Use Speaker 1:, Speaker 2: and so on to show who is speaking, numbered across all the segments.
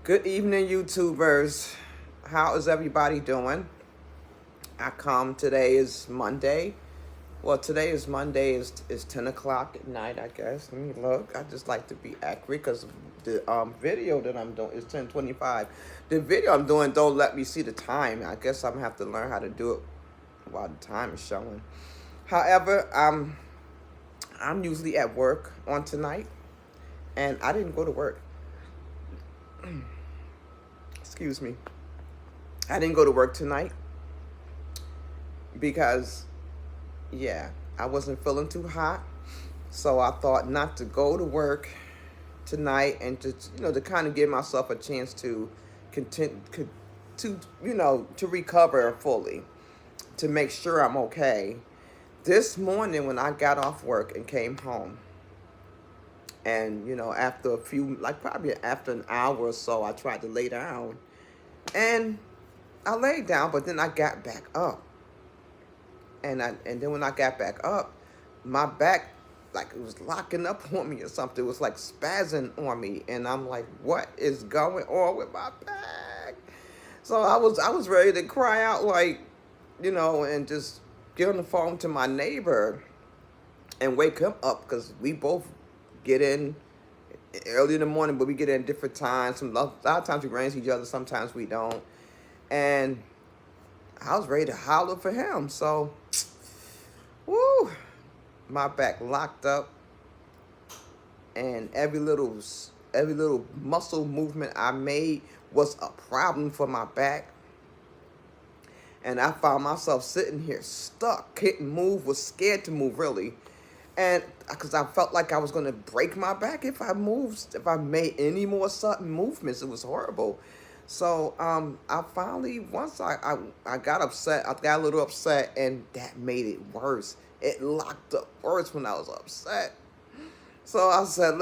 Speaker 1: Good evening, YouTubers. How is everybody doing? Today is Monday. Well, today is Monday. Is 10 o'clock at night, I guess. Let me look. I just like to be accurate because the video that I'm doing is 10:25. The video I'm doing don't let me see the time. I guess I'm gonna have to learn how to do it while the time is showing. However, I'm usually at work on tonight, and I didn't go to work. Excuse me. I didn't go to work tonight because, yeah, I wasn't feeling too hot. So I thought not to go to work tonight and to kind of give myself a chance to continue to recover fully, to make sure I'm okay. This morning when I got off work and came home, and after a few, like probably after an hour or so, I tried to lay down, and I laid down, but then I got back up. And then when I got back up, my back, like it was locking up on me or something. It was like spazzing on me, and I'm like, what is going on with my back? So I was ready to cry out, like, and just get on the phone to my neighbor and wake him up, because we both get in early in the morning, but we get in different times. A lot of times we run into each other, sometimes we don't. And I was ready to holler for him. So, woo, my back locked up, and every little muscle movement I made was a problem for my back. And I found myself sitting here stuck, couldn't move, was scared to move really. And because I felt like I was going to break my back if I made any more sudden movements. It was horrible. So I finally, once I got upset, I got a little upset, and that made it worse. It locked up worse when I was upset. So I said,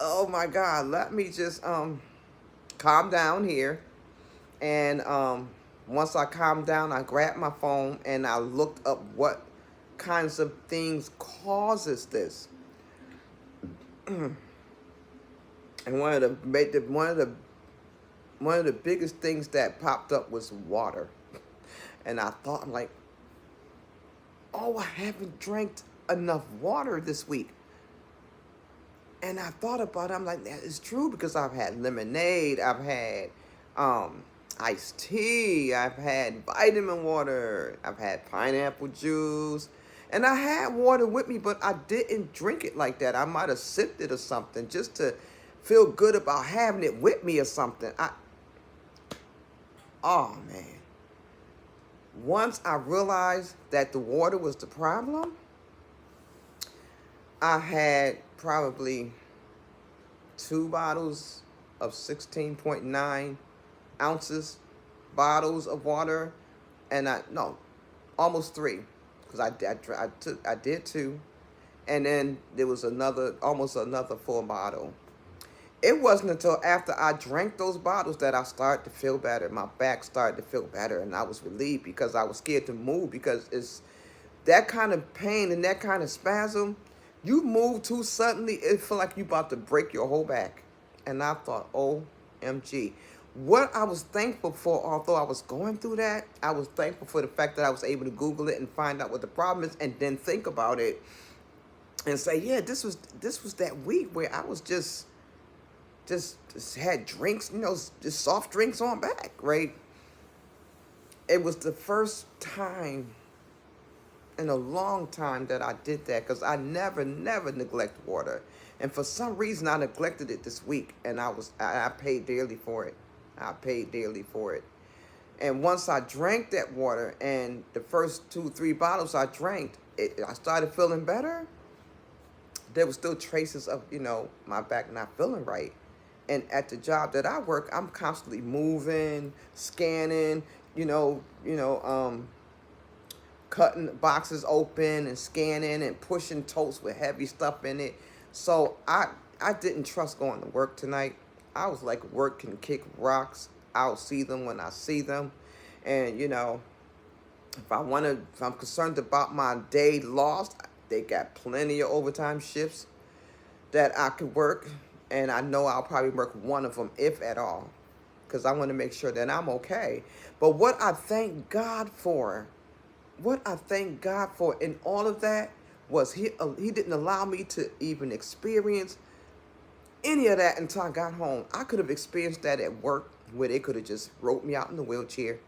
Speaker 1: oh my God, let me just calm down here. And once I calmed down, I grabbed my phone and I looked up what kinds of things causes this. And one of the biggest things that popped up was water. And I thought, I'm like, oh, I haven't drank enough water this week. And I thought about it. I'm like, that is true, because I've had lemonade, I've had iced tea, I've had vitamin water, I've had pineapple juice, and I had water with me, but I didn't drink it like that. I might have sipped it or something just to feel good about having it with me or something. Oh man. Once I realized that the water was the problem, I had probably 2 bottles of 16.9 ounces bottles of water, and almost 3, because I did 2, and then there was almost another full bottle. It wasn't until after I drank those bottles that I started to feel better. My back started to feel better, and I was relieved, because I was scared to move, because it's that kind of pain and that kind of spasm. You move too suddenly, it feel like you about to break your whole back. And I thought, OMG. What I was thankful for, although I was going through that, I was thankful for the fact that I was able to Google it and find out what the problem is, and then think about it and say, yeah, this was that week where I was just had drinks, just soft drinks on back, right? It was the first time in a long time that I did that, because I never neglect water. And for some reason I neglected it this week, and I paid dearly for it. I paid dearly for it. And once I drank that water, and the first 2 3 bottles I drank, I started feeling better. There was still traces of my back not feeling right. And at the job that I work, I'm constantly moving, scanning, cutting boxes open and scanning and pushing totes with heavy stuff in it. So I didn't trust going to work tonight. I was like, work can kick rocks. I'll see them when I see them. And if I'm concerned about my day lost, they got plenty of overtime shifts that I could work. And I know I'll probably work one of them, if at all, because I want to make sure that I'm okay. But what I thank God for in all of that was he didn't allow me to even experience any of that until I got home. I could have experienced that at work, where they could have just wrote me out in the wheelchair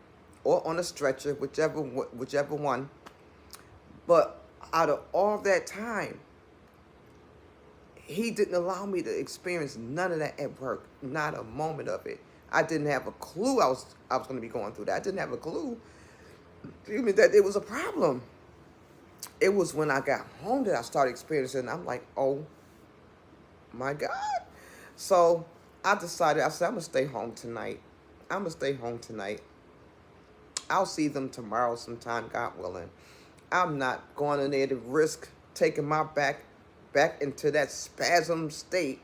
Speaker 1: or on a stretcher, whichever one. But out of all that time, he didn't allow me to experience none of that at work, not a moment of it. I didn't have a clue I was going to be going through that. I didn't have a clue, excuse me, that it was a problem. It was when I got home that I started experiencing it. I'm like, oh my God. So I decided, I said, I'm going to stay home tonight. I'm going to stay home tonight. I'll see them tomorrow sometime, God willing. I'm not going in there to risk taking my back into that spasm state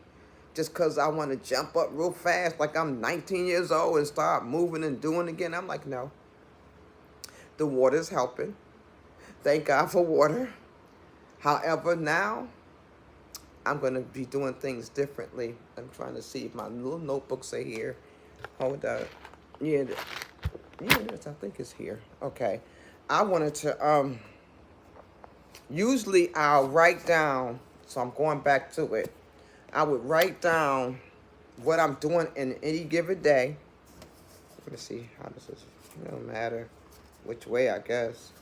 Speaker 1: just because I want to jump up real fast like I'm 19 years old and start moving and doing again. I'm like, no. The water's helping. Thank God for water. However, now I'm going to be doing things differently. I'm trying to see if my little notebooks are here. Hold up. Yeah, I think it's here. Okay. I wanted to, usually I'll write down, so I'm going back to it. I would write down what I'm doing in any given day. Let me see, how does this, it don't matter which way, I guess.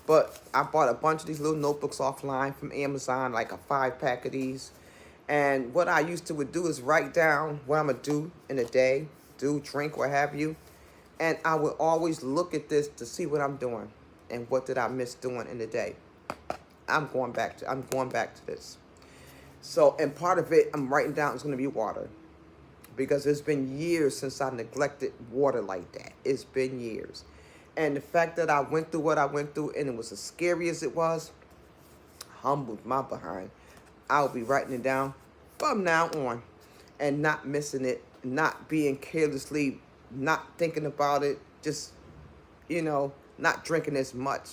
Speaker 1: But I bought a bunch of these little notebooks offline from Amazon, like a 5-pack of these. And what I used to would do is write down what I'm going to do in a day, do, drink, what have you. And I would always look at this to see what I'm doing and what did I miss doing in the day. I'm going back to this. So, and part of it, I'm writing down, is going to be water. Because it's been years since I neglected water like that. It's been years. And the fact that I went through what I went through, and it was as scary as it was, humbled my behind. I'll be writing it down from now on and not missing it, not being carelessly, not thinking about it, just, not drinking as much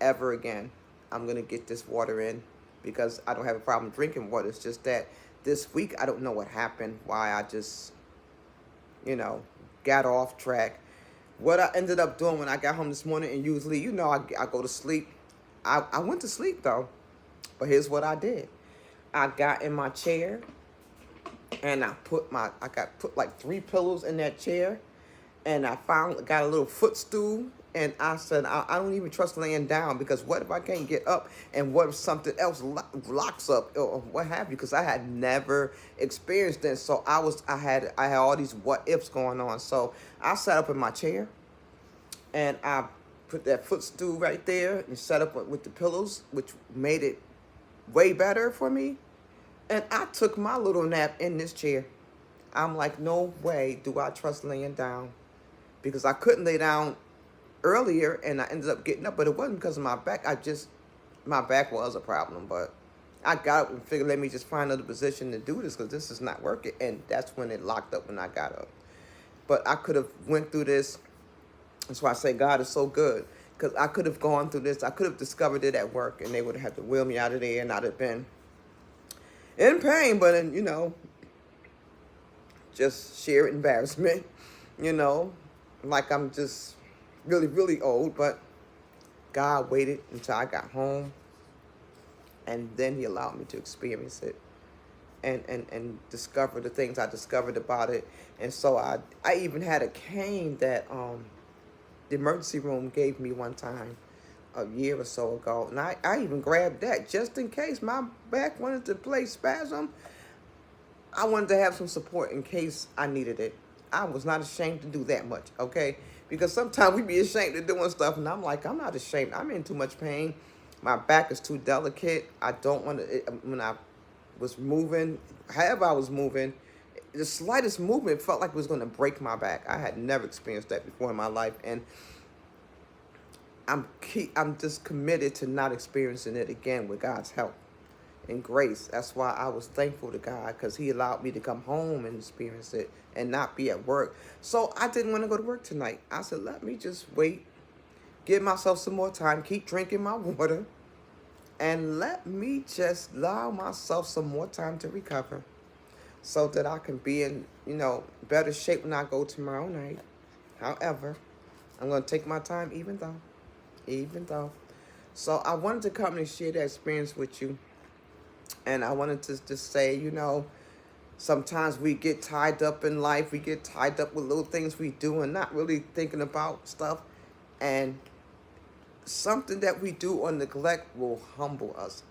Speaker 1: ever again. I'm going to get this water in because I don't have a problem drinking water. It's just that this week, I don't know what happened, why I just, got off track. What I ended up doing when I got home this morning, and usually, I go to sleep. I went to sleep, though. But here's what I did. I got in my chair, and I put like 3 pillows in that chair, and I got a little footstool, and I said, I don't even trust laying down, because what if I can't get up, and what if something else locks up, or what have you, because I had never experienced it. So I had all these what ifs going on. So I sat up in my chair, and I put that footstool right there and sat up with the pillows, which made it way better for me. And I took my little nap in this chair. I'm like, no way do I trust laying down, because I couldn't lay down earlier, and I ended up getting up, but it wasn't because of my back. My back was a problem, but I got up and figured, let me just find another position to do this, because this is not working. And that's when it locked up when I got up. But I could have went through this. That's why I say God is so good, because I could have gone through this. I could have discovered it at work, and they would have had to wheel me out of there, and I'd have been in pain, but just sheer embarrassment, like I'm just really, really old. But God waited until I got home, and then he allowed me to experience it and discover the things I discovered about it. And so I even had a cane that the emergency room gave me one time a year or so ago, and I even grabbed that just in case my back wanted to play spasm. I wanted to have some support in case I needed it. I was not ashamed to do that much, okay? Because sometimes we be ashamed of doing stuff, and I'm like, I'm not ashamed. I'm in too much pain. My back is too delicate. I don't want to, when I was moving, however I was moving, the slightest movement felt like it was going to break my back. I had never experienced that before in my life, and I'm just committed to not experiencing it again with God's help and grace. That's why I was thankful to God, because he allowed me to come home and experience it and not be at work. So I didn't want to go to work tonight. I said, let me just wait, give myself some more time, keep drinking my water, And let me just allow myself some more time to recover so that I can be in, better shape when I go tomorrow night. However, I'm going to take my time even though. So I wanted to come and share that experience with you. And I wanted to just say, sometimes we get tied up in life. We get tied up with little things we do and not really thinking about stuff. And something that we do or neglect will humble us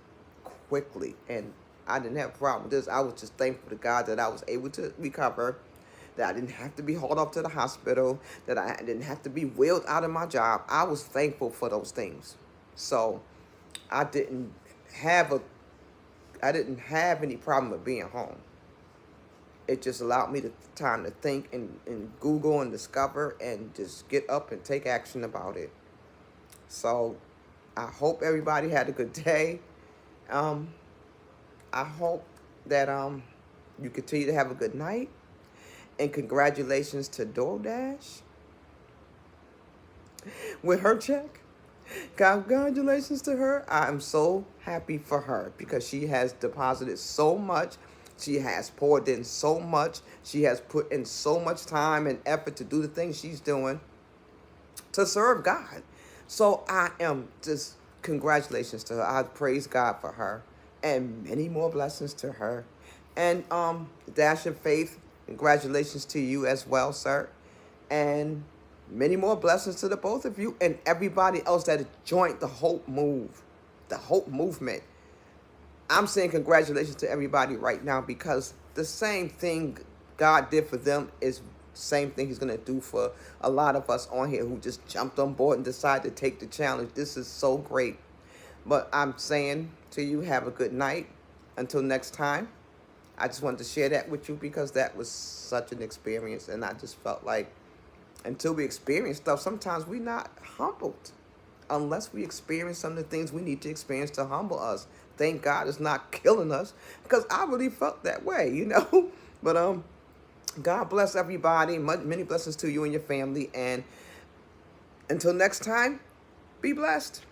Speaker 1: quickly. And I didn't have a problem with this. I was just thankful to God that I was able to recover, that I didn't have to be hauled off to the hospital, that I didn't have to be wheeled out of my job. I was thankful for those things. So I didn't have a I didn't have any problem with being home. It just allowed me the time to think and Google and discover and just get up and take action about it. So I hope everybody had a good day. Um, I hope that you continue to have a good night. And congratulations to DoorDash with her check. Congratulations to her. I am so happy for her because she has deposited so much. She has poured in so much. She has put in so much time and effort to do the things she's doing to serve God. So I am just congratulations to her. I praise God for her and many more blessings to her. And Dash of Faith, congratulations to you as well, sir. And many more blessings to the both of you and everybody else that has joined the Hope movement. I'm saying congratulations to everybody right now because the same thing God did for them is same thing he's going to do for a lot of us on here who just jumped on board and decided to take the challenge. This is so great. But I'm saying to you, have a good night. Until next time. I just wanted to share that with you because that was such an experience. And I just felt like until we experience stuff, sometimes we're not humbled unless we experience some of the things we need to experience to humble us. Thank God it's not killing us because I really felt that way. But God bless everybody. Many blessings to you and your family. And until next time, be blessed.